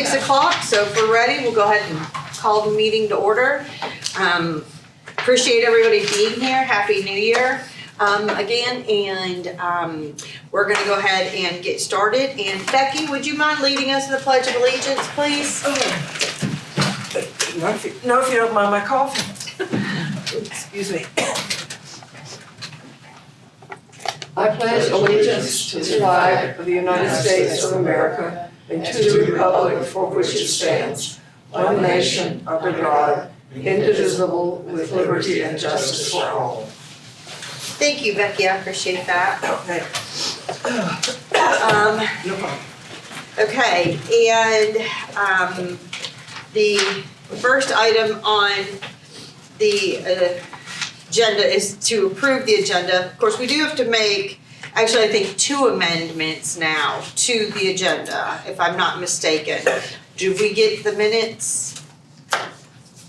6 o'clock, so if we're ready, we'll go ahead and call the meeting to order. Appreciate everybody being here. Happy New Year again, and we're going to go ahead and get started. And Becky, would you mind leading us in the Pledge of Allegiance, please? No, if you don't mind my coffee. Excuse me. I pledge allegiance to the flag of the United States of America and to the republic for which it stands, one nation under God, indivisible, with liberty and justice for all. Thank you, Becky. I appreciate that. Okay. No problem. Okay, and the first item on the agenda is to approve the agenda. Of course, we do have to make, actually, I think 2 amendments now to the agenda, if I'm not mistaken. Do we get the minutes?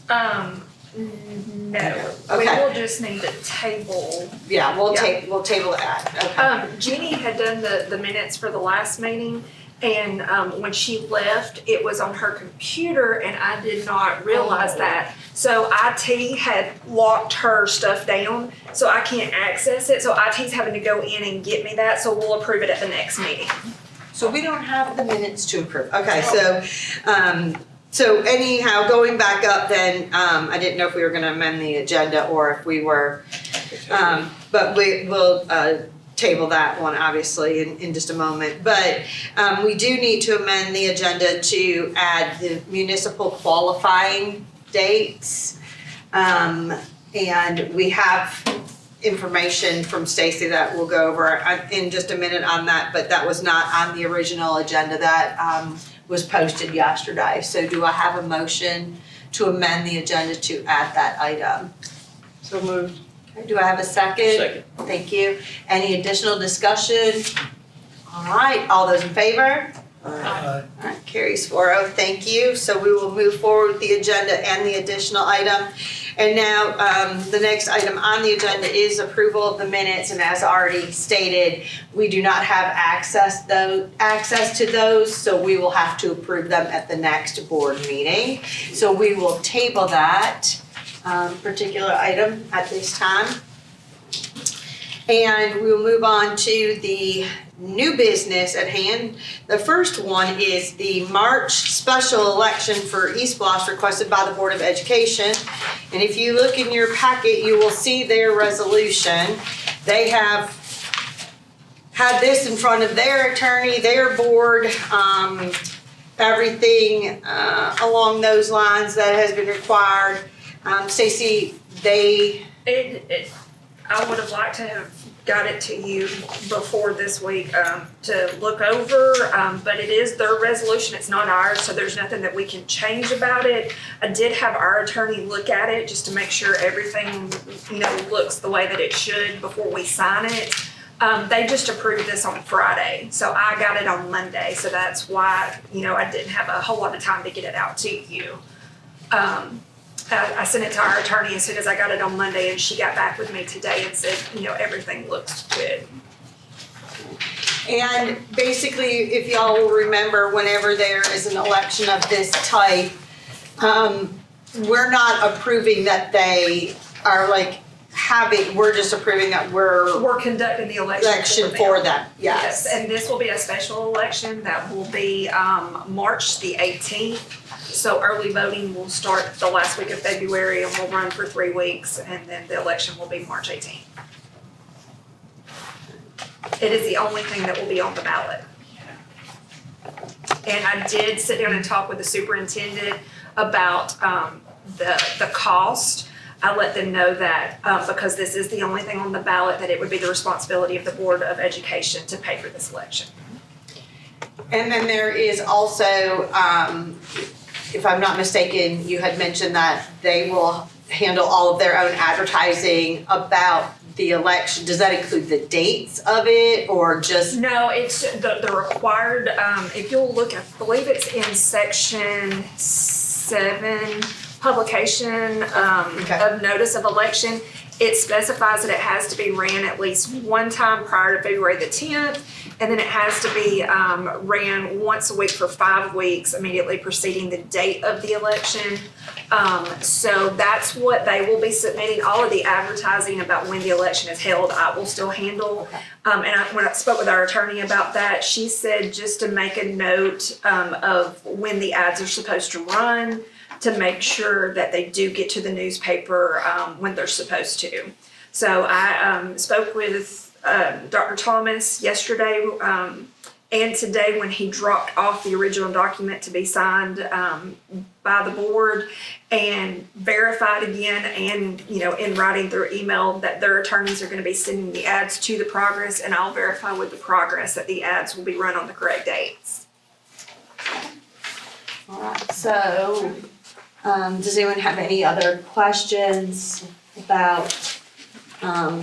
No. Okay. We will just need to table. Yeah, we'll table that. Okay. Jeannie had done the minutes for the last meeting, and when she left, it was on her computer, and I did not realize that. So IT had locked her stuff down, so I can't access it. So IT's having to go in and get me that, so we'll approve it at the next meeting. So we don't have the minutes to approve. Okay, so anyhow, going back up then, I didn't know if we were gonna amend the agenda or if we were, but we will table that one obviously in just a moment. But we do need to amend the agenda to add the municipal qualifying dates. And we have information from Stacy that we'll go over in just a minute on that, but that was not on the original agenda that was posted yesterday. So do I have a motion to amend the agenda to add that item? So moved. Okay, do I have a second? Second. Thank you. Any additional discussion? All right, all those in favor? All right, carries 4-0, thank you. So we will move forward with the agenda and the additional item. And now the next item on the agenda is approval of the minutes. And as already stated, we do not have access to those, so we will have to approve them at the next board meeting. So we will table that particular item at this time. And we will move on to the new business at hand. The first one is the March special election for ESPLOST requested by the Board of Education. And if you look in your packet, you will see their resolution. They have had this in front of their attorney, their board, everything along those lines that has been required. Stacey, I would have liked to have got it to you before this week to look over, but it is their resolution, it's not ours, so there's nothing that we can change about it. I did have our attorney look at it just to make sure everything, looks the way that it should before we sign it. They just approved this on Friday, so I got it on Monday, so that's why, I didn't have a whole lot of time to get it out to you. I sent it to our attorney as soon as I got it on Monday, and she got back with me today and said, everything looks good. and basically, if y'all will remember, whenever there is an election of this type, we're not approving that they are we're just approving that we're conducting the election for them. Yes. And this will be a special election that will be March the 18th. So early voting will start the last week of February and will run for 3 weeks, and then the election will be March 18th. It is the only thing that will be on the ballot. And I did sit down and talk with the superintendent about the cost. I let them know that because this is the only thing on the ballot, that it would be the responsibility of the Board of Education to pay for this election. And then there is also, if I'm not mistaken, you had mentioned that they will handle all of their own advertising about the election. Does that include the dates of it or just? No, it's the required, if you'll look, I believe it's in section 7, publication of notice of election. It specifies that it has to be ran at least one time prior to February the 10th, and then it has to be ran once a week for 5 weeks immediately preceding the date of the election. So that's what they will be submitting. All of the advertising about when the election is held, I will still handle. When I spoke with our attorney about that, she said just to make a note of when the ads are supposed to run, to make sure that they do get to the newspaper when they're supposed to. So I spoke with Dr. Thomas yesterday and today when he dropped off the original document to be signed by the board, and verified again and in writing through email that their attorneys are going to be sending the ads to the Progress, and I'll verify with the Progress that the ads will be run on the correct dates. All right, so does anyone have any other questions about our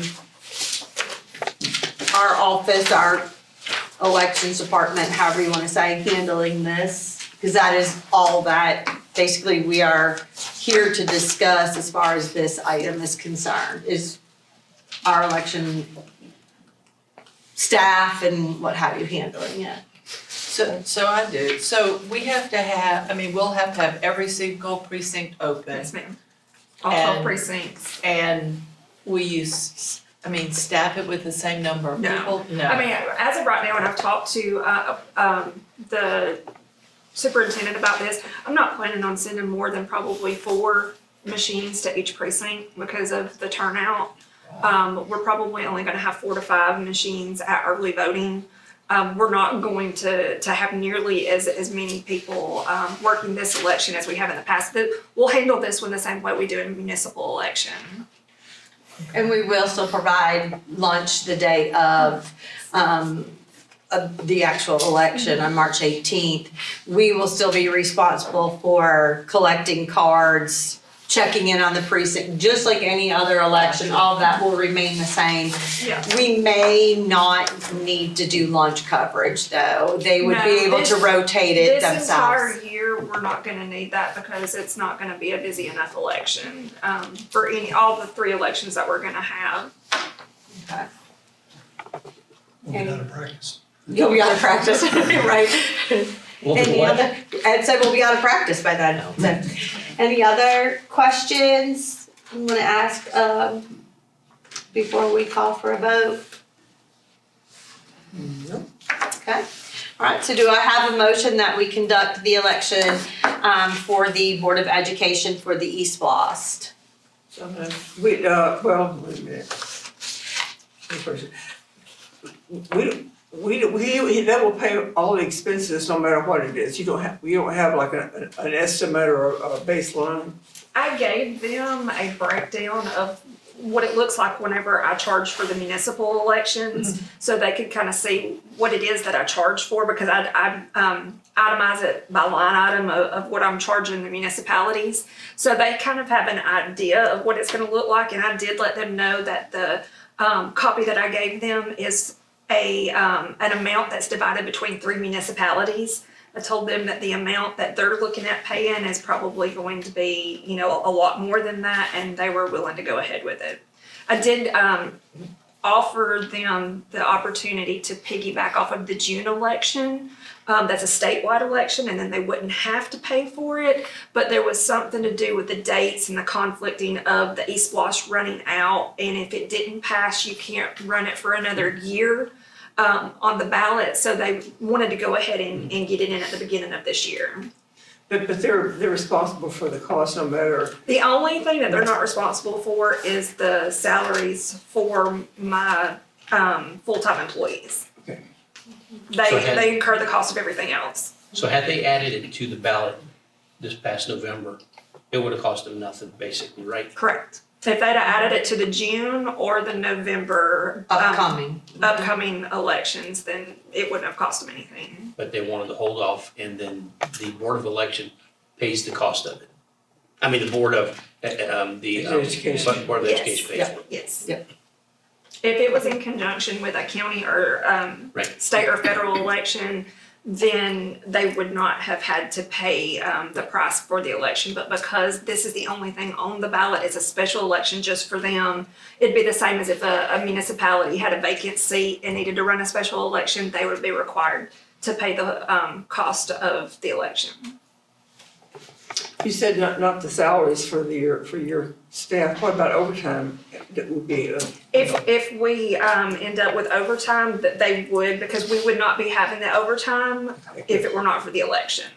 office, our elections department, however you want to say, handling this? Because that is all that basically we are here to discuss as far as this item is concerned, is our election staff and what have you handling it. So I do. So we have to have, we'll have to have every single precinct open. Yes, ma'am. All 12 And- precincts. And we use, staff it with the same number of No. people? No. As of right now, and I've talked to the superintendent about this, I'm not planning on sending more than probably 4 machines to each precinct because of the turnout. We're probably only gonna have 4 to 5 machines at early voting. We're not going to have nearly as many people working this election as we have in the past, but we'll handle this one the same way we do in a municipal election. And we will still provide lunch the day of the actual election on March 18th. We will still be responsible for collecting cards, checking in on the precinct, just like any other election. All of that will remain the same. Yeah. We may not need to do lunch coverage though. They would be No, able to rotate it This entire themselves. year, we're not gonna need that because it's not gonna be a busy enough election for all the 3 elections that we're gonna have. Okay. We'll get out of practice. You'll be out of practice, right? We'll do Any what? other, Ed said we'll be out of practice by then. So, any other questions you wanna ask, before we call for a vote? Nope. Okay, all right, so do I have a motion that we conduct the election, for the Board of Education for the ESPLOST? So, wait a minute. That will pay all the expenses no matter what it is. You don't have like an estimate or a baseline? I gave them a breakdown of what it looks like whenever I charge for the municipal elections, so they could kind of see what it is that I charge for, because I itemize it by line item of what I'm charging the municipalities. So they kind of have an idea of what it's gonna look like, and I did let them know that the copy that I gave them is an amount that's divided between 3 municipalities. I told them that the amount that they're looking at paying is probably going to be, a lot more than that, and they were willing to go ahead with it. I did offer them the opportunity to piggyback off of the June election. That's a statewide election, and then they wouldn't have to pay for it, but there was something to do with the dates and the conflicting of the ESPLOST running out, and if it didn't pass, you can't run it for another year on the ballot, so they wanted to go ahead and get it in at the beginning of this year. But they're responsible for the cost no matter. The only thing that they're not responsible for is the salaries for my full-time employees. Okay. They incur the cost of everything else. So had they added it to the ballot this past November, it would have cost them nothing, basically, right? Correct. If they'd have added it to the June or the November upcoming elections, then it wouldn't have cost them anything. But they wanted to hold off, and then the Board of Election pays the cost of it. The Board of, Education. Board of Yes. Education pays for it. Yes. Yep. If it was in conjunction with a county or Right. state or federal election, then they would not have had to pay the price for the election. But because this is the only thing on the ballot, it's a special election just for them. It'd be the same as if a municipality had a vacant seat and needed to run a special election, they would be required to pay the cost of the election. You said not the salaries for your staff. What about overtime? That would be If we end up with overtime, that they would, because we would not be having the overtime if it were not for the election.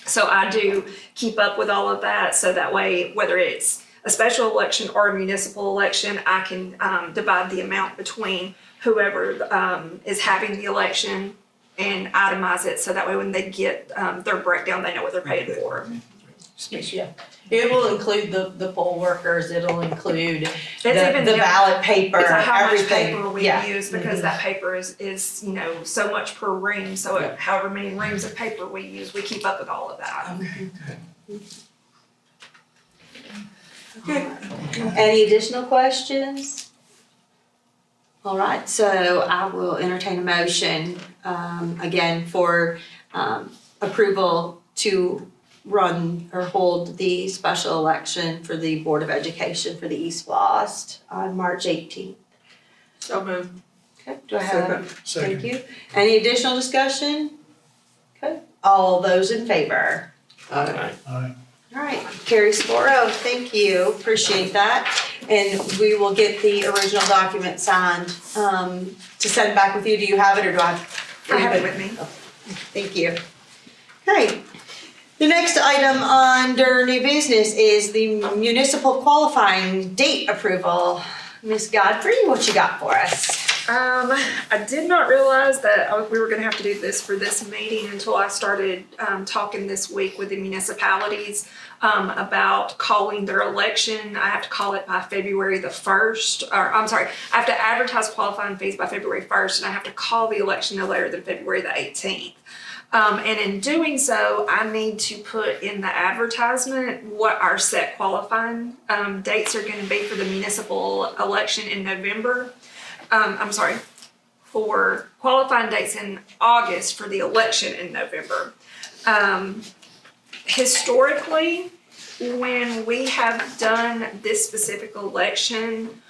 So I do keep up with all of that, so that way, whether it's a special election or a municipal election, I can divide the amount between whoever is having the election and itemize it, so that way when they get their breakdown, they know what they're paid for. Yeah, it will include the poll workers, it'll include It's even the down- ballot paper, It's how much everything. paper we Yeah. use, because that paper is so much per ream, so however many reams of paper we use, we keep up with all of that. Any additional questions? All right, so I will entertain a motion, again, for, approval to run or hold the special election for the Board of Education for the ESPLOST on March 18th. so moved. Okay, do I have? Second. Thank you. Any additional discussion? Okay, all those in favor? Aye. All right, carries 4-0, thank you, appreciate that. And we will get the original document signed, to send back with you. Do you have it, or do I? I have it with me. Thank you. Okay, the next item under new business is the municipal qualifying date approval. Ms. Godfrey, what you got for us? I did not realize that we were gonna have to do this for this meeting until I started talking this week with the municipalities about calling their election. I have to call it by February the 1st, or I'm sorry, I have to advertise qualifying fees by February 1st, and I have to call the election no later than February the 18th. And in doing so, I need to put in the advertisement what our set qualifying dates are gonna be for the municipal election in November. For qualifying dates in August for the election in November. Historically, when we have done this specific election,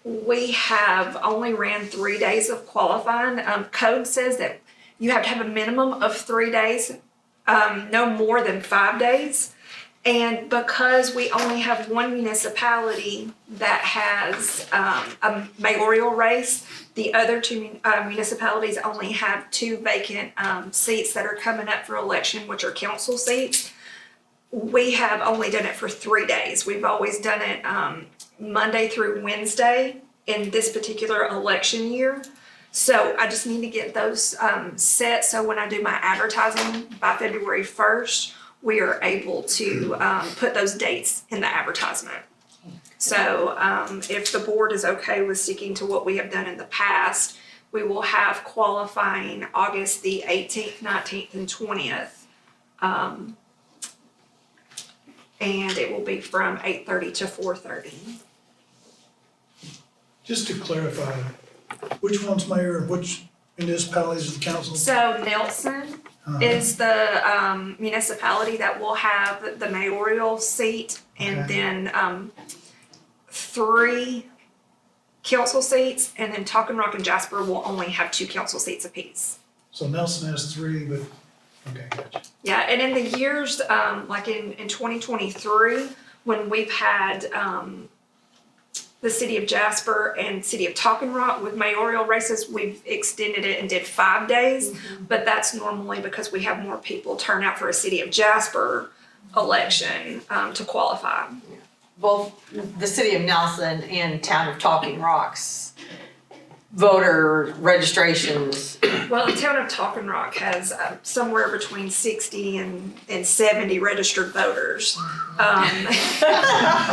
we have only ran 3 days of qualifying. Code says that you have to have a minimum of 3 days, no more than 5 days. And because we only have one municipality that has a mayoral race, the other two municipalities only have 2 vacant seats that are coming up for election, which are council seats. We have only done it for 3 days. We've always done it Monday through Wednesday in this particular election year. So I just need to get those set, so when I do my advertising by February 1st, we are able to put those dates in the advertisement. So if the board is okay with sticking to what we have done in the past, we will have qualifying August the 18th, 19th, and 20th. And it will be from 8:30 to 4:30. Just to clarify, which one's mayor and which municipalities is the council? So Nelson is the municipality that will have the mayoral seat, and Okay. then 3 council seats, and then Talking and Jasper will only have 2 council seats apiece. So Nelson has 3, but, okay, gotcha. Yeah, and in the years, like in 2023, when we've had the city of Jasper and city of Talking Rock with mayoral races, we've extended it and did 5 days. But that's normally because we have more people turn out for a city of Jasper election to qualify. Both the city of Nelson and town of Talking Rock's voter registrations. Well, the town of Talking Rock has somewhere between 60 and 70 registered voters.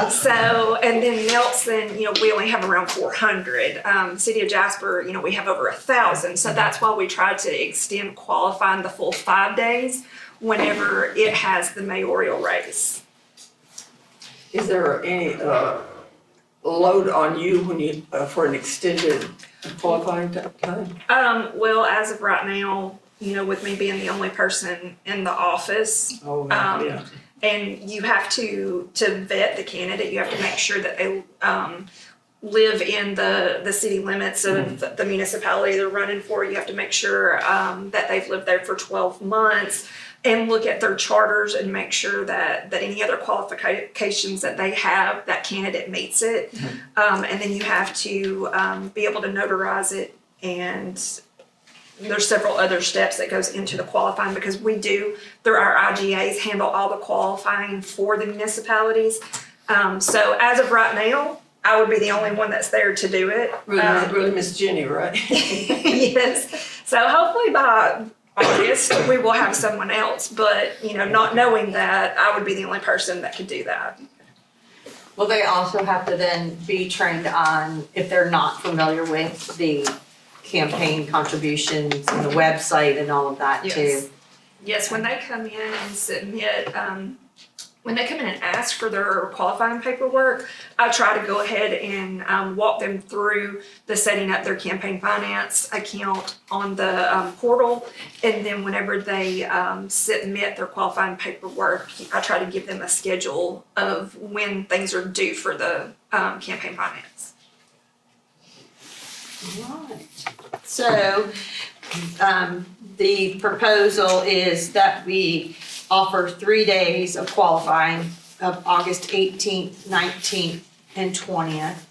So, and then Nelson, we only have around 400. City of Jasper, we have over 1,000. So that's why we tried to extend qualifying the full 5 days whenever it has the mayoral race. Is there any load on you when you, for an extended qualifying time? Well, as of right now, with me being the only person in the office, Oh, yeah. And you have to vet the candidate, you have to make sure that they, live in the city limits of the municipality they're running for. You have to make sure, that they've lived there for 12 months and look at their charters and make sure that any other qualifications that they have, that candidate meets it. And then you have to, be able to notarize it, and there's several other steps that goes into the qualifying, because we do, through our IGAs, handle all the qualifying for the municipalities. So as of right now, I would be the only one that's there to do it. Really Miss Jenny, right? Yes. So hopefully by August, we will have someone else, but, not knowing that, I would be the only person that could do that. Will they also have to then be trained on, if they're not familiar with the campaign contributions and the website and all of that too? Yes. Yes, when they come in and submit, when they come in and ask for their qualifying paperwork, I try to go ahead and walk them through the setting up their campaign finance account on the portal. And then whenever they submit their qualifying paperwork, I try to give them a schedule of when things are due for the campaign finance. Alright, so, the proposal is that we offer 3 days of qualifying of August 18th, 19th, and 20th,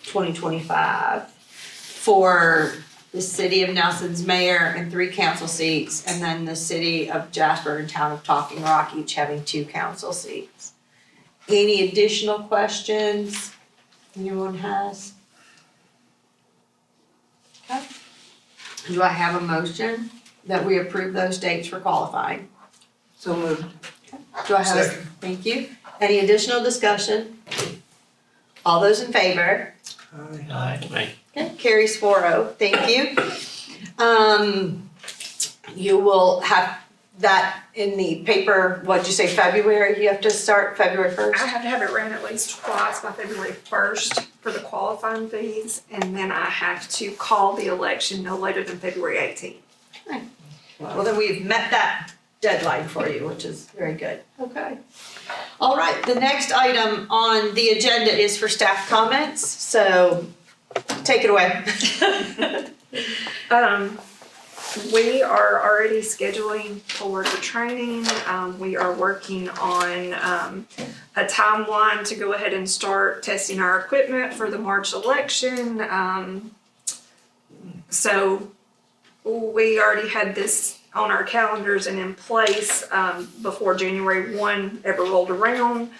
2025 for the city of Nelson's mayor and 3 council seats, and then the city of Jasper and town of Talking Rock each having 2 council seats. Any additional questions anyone has? Okay. Do I have a motion that we approve those dates for qualifying? So moved. Do I have a, Second. thank you. Any additional discussion? All those in favor? Aye. Okay, carries 4-0, thank you. You will have that in the paper, what'd you say, February? You have to start February 1st? I have to have it ran at least twice by February 1st for the qualifying fees, and then I have to call the election no later than February 18th. Well, then we've met that deadline for you, which is very good. Okay. All right, the next item on the agenda is for staff comments, so take it away. We are already scheduling for the training. We are working on a timeline to go ahead and start testing our equipment for the March election. So we already had this on our calendars and in place before January 1 ever rolled around.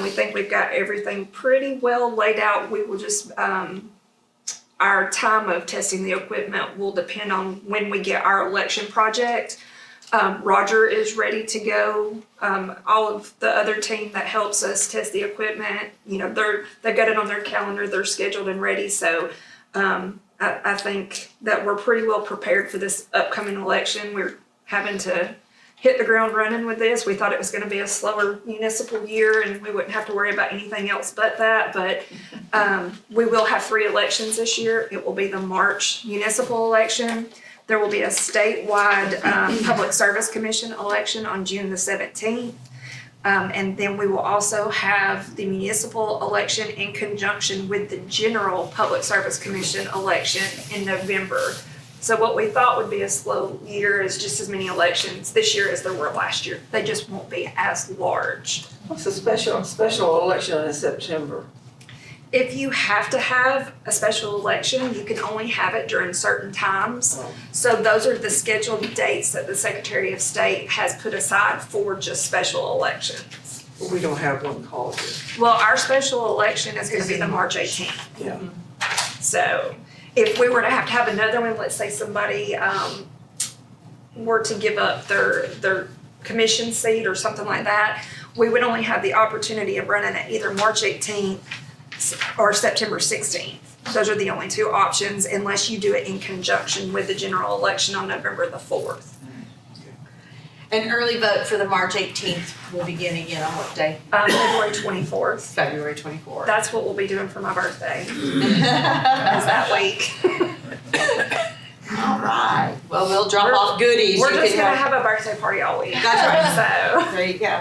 We think we've got everything pretty well laid out. We will just our time of testing the equipment will depend on when we get our election project. Roger is ready to go. All of the other team that helps us test the equipment, they've got it on their calendar, they're scheduled and ready. So I think that we're pretty well prepared for this upcoming election. We're having to hit the ground running with this. We thought it was going to be a slower municipal year and we wouldn't have to worry about anything else but that. But we will have 3 elections this year. It will be the March municipal election. There will be a statewide Public Service Commission election on June the 17th. And then we will also have the municipal election in conjunction with the general Public Service Commission election in November. So what we thought would be a slow year is just as many elections this year as there were last year. They just won't be as large. What's a special election in September? If you have to have a special election, you can only have it during certain times. So those are the scheduled dates that the Secretary of State has put aside for just special elections. We don't have one called yet. Well, our special election is going to be the March 18th. Yeah. So if we were to have another one, let's say somebody were to give up their commission seat or something like that, we would only have the opportunity of running at either March 18th or September 16th. Those are the only 2 options unless you do it in conjunction with the general election on November the 4th. And early vote for the March 18th will begin again on what day? February 24th. February 24th. That's what we'll be doing for my birthday, is that week. All right. Well, we'll drop off goodies. We're You just can gonna have a birthday party all week. That's So, There you go.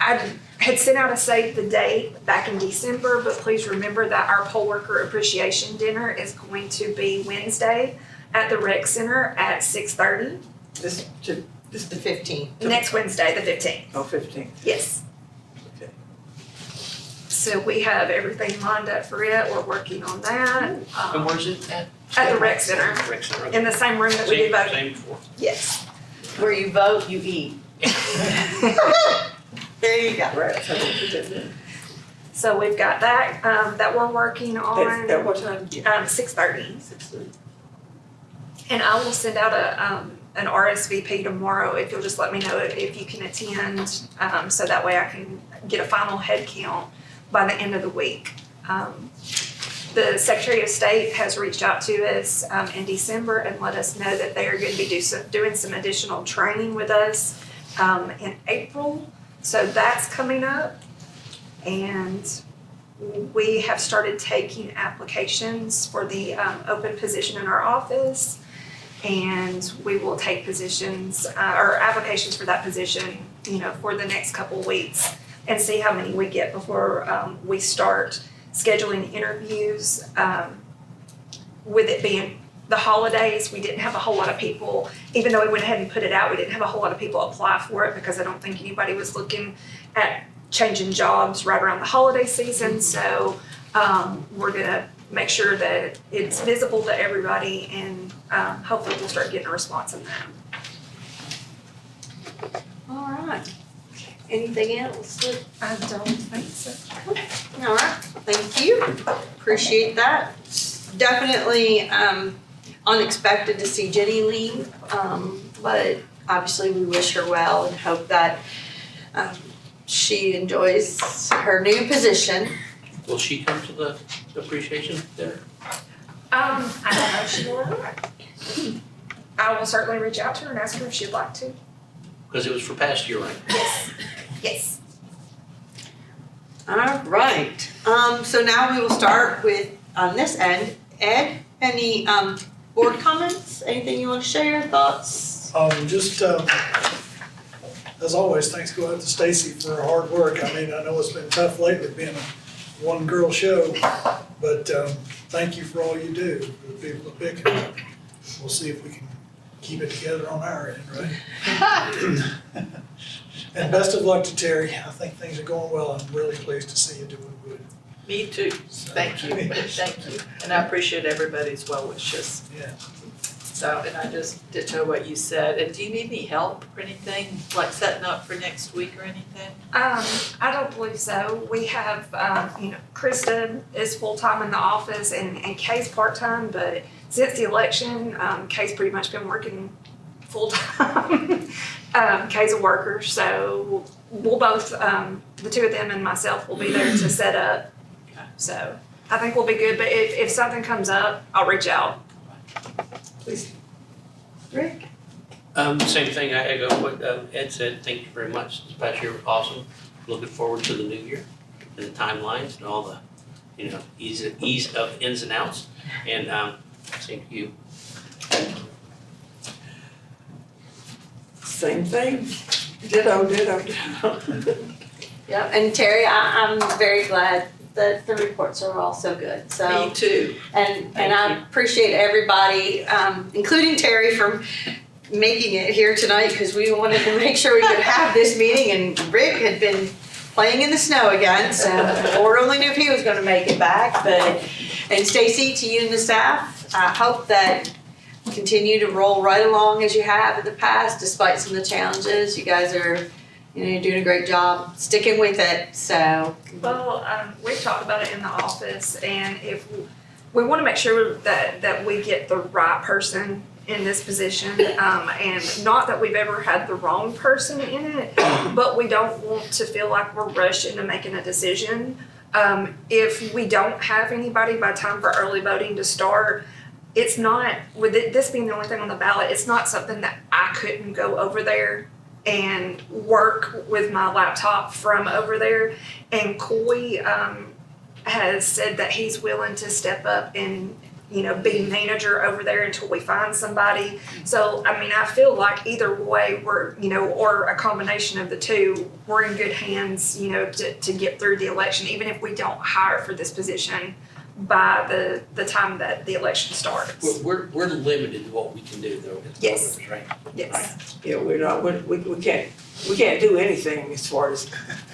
I had sent out a save the date back in December, but please remember that our poll worker appreciation dinner is going to be Wednesday at the rec center at 6:30. This The 15th. Next Wednesday, the 15th. Oh, 15. Yes. Okay. So we have everything lined up for it. We're working on that. And where's it at? At the rec center, Rec center. in the same room that we did voting. Same before. Yes. Where you vote, you eat. There you go. Right, so we'll put that in. So we've got that, that we're working on. At what time? 6:30. 6:30. And I will send out an RSVP tomorrow if you'll just let me know if you can attend, so that way I can get a final head count by the end of the week. The Secretary of State has reached out to us in December and let us know that they are going to be doing some additional training with us in April. So that's coming up. And we have started taking applications for the open position in our office. And we will take positions or applications for that position, for the next couple weeks and see how many we get before we start scheduling interviews. With it being the holidays, we didn't have a whole lot of people, even though we went ahead and put it out, we didn't have a whole lot of people apply for it because I don't think anybody was looking at changing jobs right around the holiday season. So we're gonna make sure that it's visible to everybody and hopefully we'll start getting a response on that. All right. Anything else? I don't think so. All right, thank you. Appreciate that. Definitely unexpected to see Jenny leave, but obviously we wish her well and hope that she enjoys her new position. Will she come to the appreciation dinner? I don't know if she will. I will certainly reach out to her and ask her if she'd like to. Because it was for past year, right? Yes. Yes. All right, so now we will start with, on this end, Ed, any board comments? Anything you want to share, thoughts? Just, as always, thanks go out to Stacy for her hard work. I mean, I know it's been tough lately being a one-girl show, but thank you for all you do for the people of Pickens. We'll see if we can keep it together on our end, right? And best of luck to Terry. I think things are going well. I'm really pleased to see you doing good. Me too, thank you, thank you, and I appreciate everybody's well wishes. Yeah. So, and I just ditto what you said, and do you need any help or anything, like setting up for next week or anything? I don't believe so. We have, Krista is full-time in the office and Kay's part-time, but since the election, Kay's pretty much been working full-time. Kay's a worker, so we'll both, the two of them and myself will be there to set up. So I think we'll be good, but if something comes up, I'll reach out. Please. Rick? Same thing, I echo what Ed said, thank you very much, this past year was awesome. Looking forward to the new year and the timelines and all the, ease of ins and outs, and same to you. Same thing. Ditto. Yep, and Terry, I'm very glad that the reports are all so good, so. Me too. And Thank I you. appreciate everybody, including Terry, for making it here tonight, because we wanted to make sure we could have this meeting, and Rick had been playing in the snow again, so Lord only knew if he was gonna make it back, and Stacy, to you and the staff, I hope that continue to roll right along as you have in the past, despite some of the challenges. You guys are, you're doing a great job sticking with it, so. Well, we've talked about it in the office, and if we want to make sure that we get the right person in this position, and not that we've ever had the wrong person in it, but we don't want to feel like we're rushed into making a decision. If we don't have anybody by time for early voting to start, it's not, with this being the only thing on the ballot, it's not something that I couldn't go over there and work with my laptop from over there. And Coy has said that he's willing to step up and, be manager over there until we find somebody. So, I mean, I feel like either way we're, or a combination of the two, we're in good hands, to get through the election, even if we don't hire for this position by the time that the election starts. We're limited to what we can do though. as Yes. voters, right? Yes. Yeah, we're not, we can't do anything as far as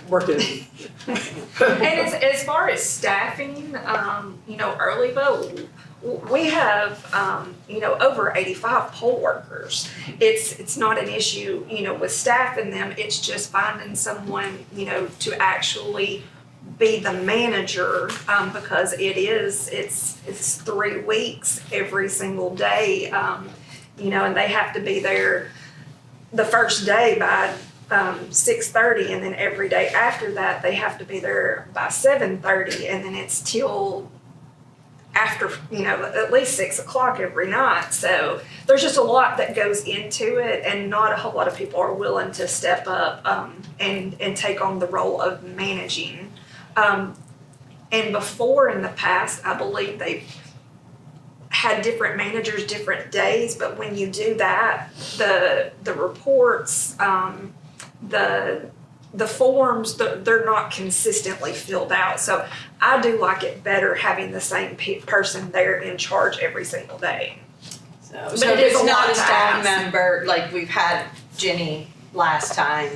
working. And as far as staffing, early vote, we have, over 85 poll workers. It's not an issue, with staffing them, it's just finding someone, to actually be the manager, because it's 3 weeks every single day, and they have to be there the first day by 6:30, and then every day after that they have to be there by 7:30, and then it's till after at least 6 o'clock every night. So there's just a lot that goes into it, and not a whole lot of people are willing to step up and take on the role of managing. And before in the past, I believe they've had different managers different days, but when you do that, the reports, the forms, they're not consistently filled out. So I do like it better having the same person there in charge every single day. So But if it is it's a not lot a to staff ask. member, like we've had Jenny last time,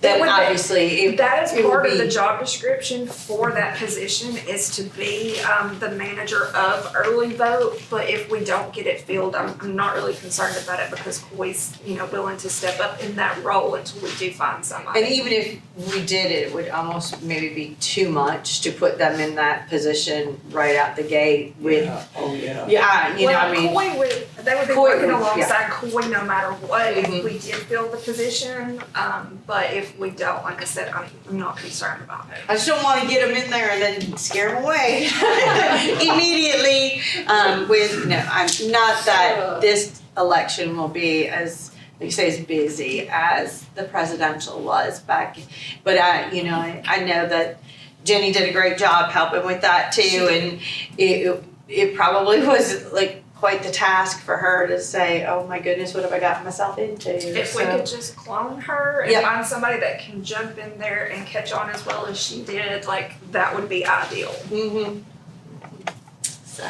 That then would be- obviously That is it would part of be- the job description for that position, is to be the manager of early vote. But if we don't get it filled, I'm not really concerned about it, because Coy's willing to step up in that role until we do find somebody. And even if we did it would almost maybe be too much to put them in that position right out the gate with, Oh, yeah. Coy they would be Coy working would, alongside Coy no matter what, Mhm. if we did fill the position. But if we don't, like I said, I'm not concerned about it. I just don't wanna get them in there and then scare them away immediately, I'm not that this election will be as, like you say, as busy as the presidential was back, but I know that Jenny did a great job helping with that too, and it probably was like quite the task for her to say, oh my goodness, what have I gotten myself into? If we could just clone her and Yep. find somebody that can jump in there and catch on as well as she did, that would be ideal. Mm-hmm. So,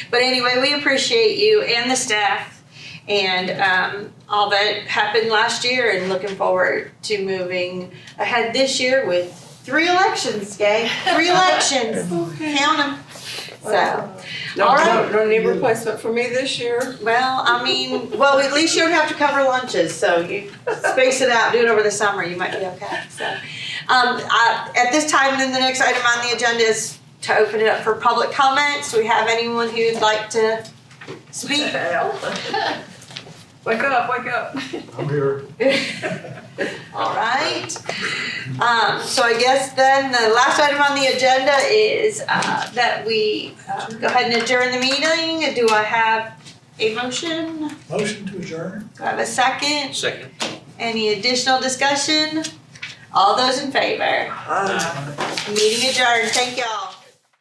but anyway, we appreciate you and the staff and all that happened last year, and looking forward to moving ahead this year with 3 elections, gang. 3 elections. Count them. So, all right. No need replacement for me this year. Well, at least you don't have to cover lunches, so you space it out, do it over the summer, you might be okay, so. At this time, then the next item on the agenda is to open it up for public comments. Do we have anyone who'd like to speak? Wake up, wake up. I'm here. All right. So I guess then the last item on the agenda is that we go ahead and adjourn the meeting. Do I have a motion? Motion to adjourn? Do I have a second? Second. Any additional discussion? All those in favor? Meeting adjourned. Thank y'all.